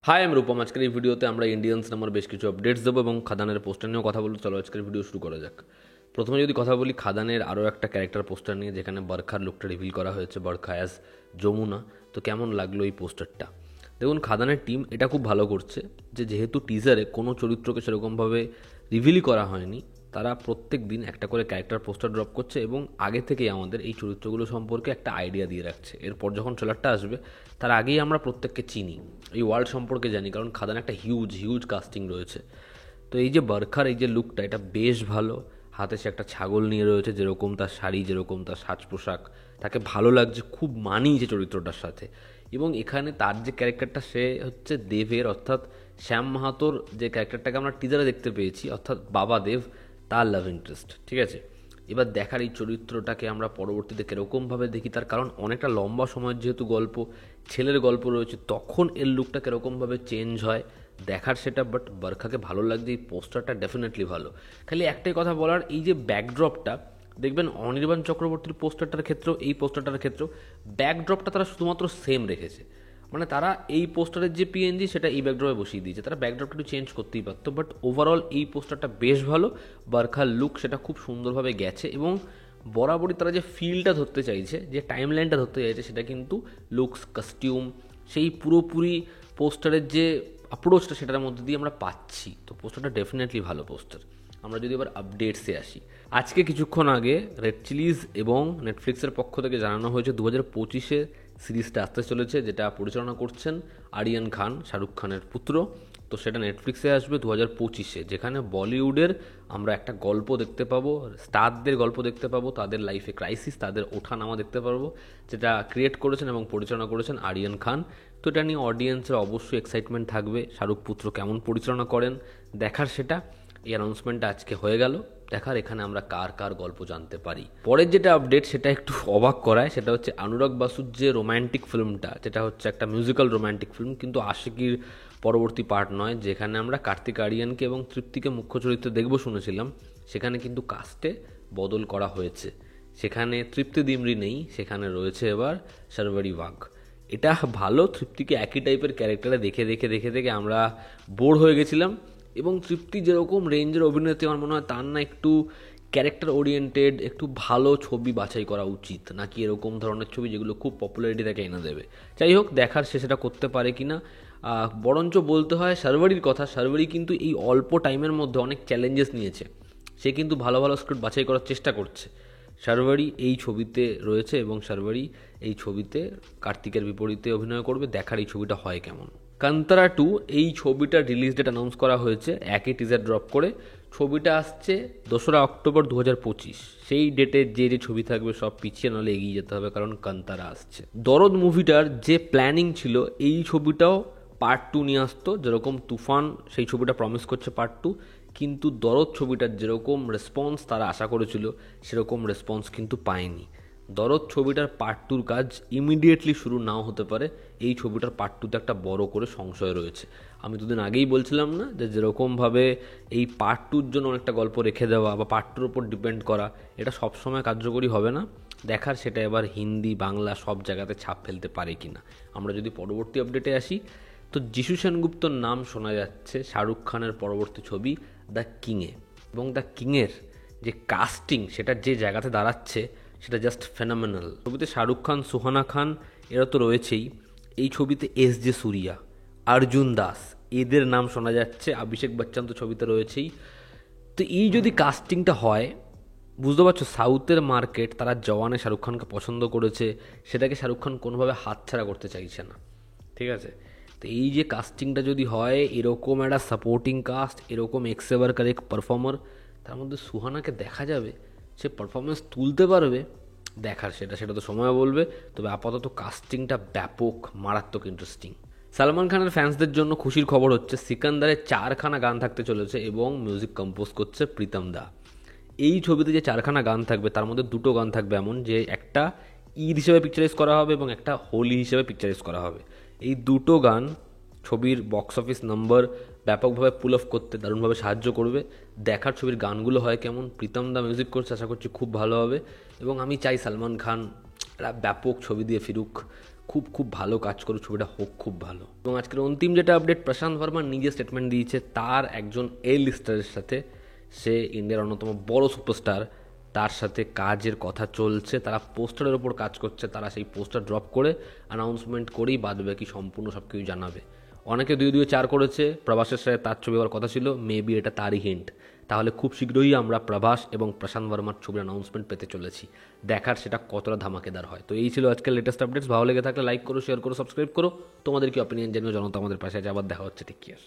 High আমি রূপম। আজকের এই ভিডিওতে আমরা ইন্ডিয়ান সিনেমার বেশ কিছু আপডেটস দেবো এবং খাদানের পোস্টার নিয়েও কথা বলবো। চলো আজকের ভিডিও শুরু করা যাক। প্রথমে যদি কথা বলি খাদানের আরও একটা ক্যারেক্টার পোস্টার নিয়ে, যেখানে বরখার লুকটা রিভিল করা হয়েছে, বরখা অ্যাজ যমুনা। তো কেমন লাগলো এই পোস্টারটা? দেখুন, খাদানের টিম এটা খুব ভালো করছে যে যেহেতু টিজারে কোনো চরিত্রকে সেরকমভাবে রিভিলই করা হয়নি, তারা প্রত্যেক দিন একটা করে ক্যারেক্টার পোস্টার ড্রপ করছে এবং আগে থেকেই আমাদের এই চরিত্রগুলো সম্পর্কে একটা আইডিয়া দিয়ে রাখছে। এরপর যখন ট্রেলারটা আসবে তার আগেই আমরা প্রত্যেককে চিনি, এই ওয়ার্ল্ড সম্পর্কে জানি, কারণ খাদান একটা হিউজ কাস্টিং রয়েছে। তো এই যে বরখার এই যে লুকটা, এটা বেশ ভালো। হাতে সে একটা ছাগল নিয়ে রয়েছে, যেরকম তার শাড়ি, যেরকম তার সাজ পোশাক, তাকে ভালো লাগছে, খুব মানিয়েছে চরিত্রটার সাথে। এবং এখানে তার যে ক্যারেক্টারটা, সে হচ্ছে দেবের, অর্থাৎ শ্যাম মাহাতোর যে ক্যারেক্টারটাকে আমরা টিজারে দেখতে পেয়েছি, অর্থাৎ বাবা দেব, তার লাভ ইন্টারেস্ট। ঠিক আছে, এবার দেখার এই চরিত্রটাকে আমরা পরবর্তীতে কীরকমভাবে দেখি, তার কারণ অনেকটা লম্বা সময়ের যেহেতু গল্প, ছেলের গল্প রয়েছে, তখন এর লুকটা কীরকমভাবে চেঞ্জ হয় দেখার সেটা। বাট বরখাকে ভালো লাগছে, এই পোস্টারটা ডেফিনেটলি ভালো। খালি একটাই কথা বলার, এই যে ব্যাকড্রপটা দেখবেন অনির্বাণ চক্রবর্তীর পোস্টারটার ক্ষেত্রেও, এই পোস্টারটার ক্ষেত্রেও ব্যাকড্রপটা তারা শুধুমাত্র সেম রেখেছে। মানে তারা এই পোস্টারের যে পিএনজি সেটা এই ব্যাকড্রপে বসিয়ে দিয়েছে, তারা ব্যাকড্রপটা একটু চেঞ্জ করতেই পারতো। বাট ওভারঅল এই পোস্টারটা বেশ ভালো। বরখার লুক সেটা খুব সুন্দরভাবে গেছে এবং বরাবরই তারা যে ফিলটা ধরতে চাইছে, যে টাইম লাইনটা ধরতে চাইছে, সেটা কিন্তু লুকস, কস্টিউম, সেই পুরোপুরি পোস্টারের যে অ্যাপ্রোচটা সেটার মধ্যে দিয়ে আমরা পাচ্ছি। তো পোস্টারটা ডেফিনেটলি ভালো পোস্টার। আমরা যদি এবার আপডেটসে আসি, আজকে কিছুক্ষণ আগে রেড চিলিজ এবং নেটফ্লিক্সের পক্ষ থেকে জানানো হয়েছে 2025-এ সিরিজটা আসতে চলেছে, যেটা পরিচালনা করছেন আরিয়ান খান, শাহরুখ খানের পুত্র। তো সেটা নেটফ্লিক্সে আসবে 2025-এ, যেখানে বলিউডের আমরা একটা গল্প দেখতে পাবো, স্টারদের গল্প দেখতে পাবো, তাদের লাইফে ক্রাইসিস, তাদের ওঠানামা দেখতে পারবো, যেটা ক্রিয়েট করেছেন এবং পরিচালনা করেছেন আরিয়ান খান। তো এটা নিয়ে অডিয়েন্সের অবশ্যই এক্সাইটমেন্ট থাকবে। শাহরুখ পুত্র কেমন পরিচালনা করেন দেখার সেটা। এই অ্যানাউন্সমেন্টটা আজকে হয়ে গেল, দেখার এখানে আমরা কার কার গল্প জানতে পারি। পরের যেটা আপডেট সেটা একটু অবাক করায়, সেটা হচ্ছে অনুরাগ বাসুর যে রোম্যান্টিক ফিল্মটা, যেটা হচ্ছে একটা মিউজিক্যাল রোম্যান্টিক ফিল্ম, কিন্তু আশিকির পরবর্তী পার্ট নয়, যেখানে আমরা কার্তিক আরিয়ানকে এবং তৃপ্তিকে মুখ্য চরিত্রে দেখবো শুনেছিলাম, সেখানে কিন্তু কাস্টে বদল করা হয়েছে। সেখানে তৃপ্তি দিমরি নেই, সেখানে রয়েছে এবার শর্বরী বাঘ। এটা ভালো। তৃপ্তিকে একই টাইপের ক্যারেক্টারে দেখে দেখে দেখে দেখে আমরা বোর হয়ে গেছিলাম, এবং তৃপ্তি যেরকম রেঞ্জের অভিনেত্রী, আমার মনে হয় তার না একটু ক্যারেক্টার ওরিয়েন্টেড একটু ভালো ছবি বাছাই করা উচিত, নাকি এরকম ধরনের ছবি যেগুলো খুব পপুলারিটি তাকে এনে দেবে। যাই হোক, দেখার সে সেটা করতে পারে কি না। বরঞ্চ বলতে হয় শর্বরীর কথা, শর্বরী কিন্তু এই অল্প টাইমের মধ্যে অনেক চ্যালেঞ্জেস নিয়েছে, সে কিন্তু ভালো ভালো স্ক্রিপ্ট বাছাই করার চেষ্টা করছে। শর্বরী এই ছবিতে রয়েছে এবং শর্বরী এই ছবিতে কার্তিকের বিপরীতে অভিনয় করবে। দেখার এই ছবিটা হয় কেমন। কান্তারা 2 এই ছবিটার রিলিজ ডেট অ্যানাউন্স করা হয়েছে, একই টিজার ড্রপ করে। ছবিটা আসছে 2রা অক্টোবর 2025। সেই ডেটে যে যে ছবি থাকবে সব পিছিয়ে, নাহলে এগিয়ে যেতে হবে, কারণ কান্তারা আসছে। দরদ মুভিটার যে প্ল্যানিং ছিল, এই ছবিটাও পার্ট 2 নিয়ে আসতো, যেরকম তুফান সেই ছবিটা প্রমিস করছে পার্ট 2, কিন্তু দরদ ছবিটার যেরকম রেসপন্স তারা আশা করেছিল সেরকম রেসপন্স কিন্তু পায়নি। দরদ ছবিটার পার্ট 2-র কাজ ইমিডিয়েটলি শুরু নাও হতে পারে। এই ছবিটার পার্ট 2-তে একটা বড় করে সংশয় রয়েছে। আমি দুদিন আগেই বলছিলাম না যে যেরকমভাবে এই পার্ট 2-র জন্য অনেকটা গল্প রেখে দেওয়া বা পার্ট 2-র উপর ডিপেন্ড করা, এটা সবসময় কার্যকরী হবে না। দেখার সেটা এবার হিন্দি, বাংলা সব জায়গাতে ছাপ ফেলতে পারে কি না। আমরা যদি পরবর্তী আপডেটে আসি, তো যিশু সেনগুপ্তর নাম শোনা যাচ্ছে শাহরুখ খানের পরবর্তী ছবি দ্য কিংয়ে, এবং দ্য কিংয়ের যে কাস্টিং সেটা যে জায়গাতে দাঁড়াচ্ছে সেটা জাস্ট ফেনোমেনাল। ছবিতে শাহরুখ খান, সুহানা খান এরা তো রয়েছেই, এই ছবিতে এস সূর্যা, অর্জুন দাস এদের নাম শোনা যাচ্ছে, অভিষেক বচ্চন তো ছবিতে রয়েছেই। তো এই যদি কাস্টিংটা হয়, বুঝতে পারছো সাউথের মার্কেট তারা জওয়ানে শাহরুখ খানকে পছন্দ করেছে, সেটাকে শাহরুখ খান কোনোভাবে হাতছাড়া করতে চাইছে না। ঠিক আছে, তো এই যে কাস্টিংটা যদি হয়, এরকম একটা সাপোর্টিং কাস্ট, এরকম এক্সেভার কারেক্ট পারফর্মার, তার মধ্যে সুহানাকে দেখা যাবে, সে পারফরমেন্স তুলতে পারবে। দেখার সেটা সেটা তো সময় বলবে। তবে আপাতত কাস্টিংটা ব্যাপক, মারাত্মক ইন্টারেস্টিং। সালমান খানের ফ্যান্সদের জন্য খুশির খবর হচ্ছে সিকান্দারে 4খানা গান থাকতে চলেছে এবং মিউজিক কম্পোজ করছে প্রীতম দা। এই ছবিতে যে 4খানা গান থাকবে তার মধ্যে 2টো গান থাকবে এমন যে একটা ঈদ হিসেবে পিকচারাইজ করা হবে এবং একটা হোলি হিসেবে পিকচারাইজ করা হবে। এই 2টো গান ছবির বক্স অফিস নাম্বার ব্যাপকভাবে পুল অফ করতে দারুণভাবে সাহায্য করবে। দেখার ছবির গানগুলো হয় কেমন। প্রীতম দা মিউজিক করছে, আশা করছি খুব ভালো হবে, এবং আমি চাই সালমান খান একটা ব্যাপক ছবি দিয়ে ফিরুক, খুব খুব ভালো কাজ করুক, ছবিটা হোক খুব ভালো। এবং আজকের অন্তিম যেটা আপডেট, প্রশান্ত ভার্মা নিজে স্টেটমেন্ট দিয়েছে তার একজন লিস্টারের সাথে, সে ইন্ডিয়ার অন্যতম বড় সুপারস্টার, তার সাথে কাজের কথা চলছে, তারা পোস্টারের ওপর কাজ করছে, তারা সেই পোস্টার ড্রপ করে অ্যানাউন্সমেন্ট করেই বাদবাকি সম্পূর্ণ সব কিছু জানাবে। অনেকে 2-2-4 করেছে, প্রভাসের সাথে তার ছবি হওয়ার কথা ছিল, মেবি এটা তারই হিন্ট। তাহলে খুব শীঘ্রই আমরা প্রভাস এবং প্রশান্ত ভার্মার ছবির অ্যানাউন্সমেন্ট পেতে চলেছি। দেখার সেটা কতটা ধামাকেদার হয়। তো এই ছিল আজকের লেটেস্ট আপডেটস। ভালো লেগে থাকলে লাইক করো, শেয়ার করো, সাবস্ক্রাইব করো। তোমাদের কি অপিনিয়ন জানিও, জনতা আমাদের পাশে আছে। আবার দেখা হচ্ছে, টেক কেয়ার।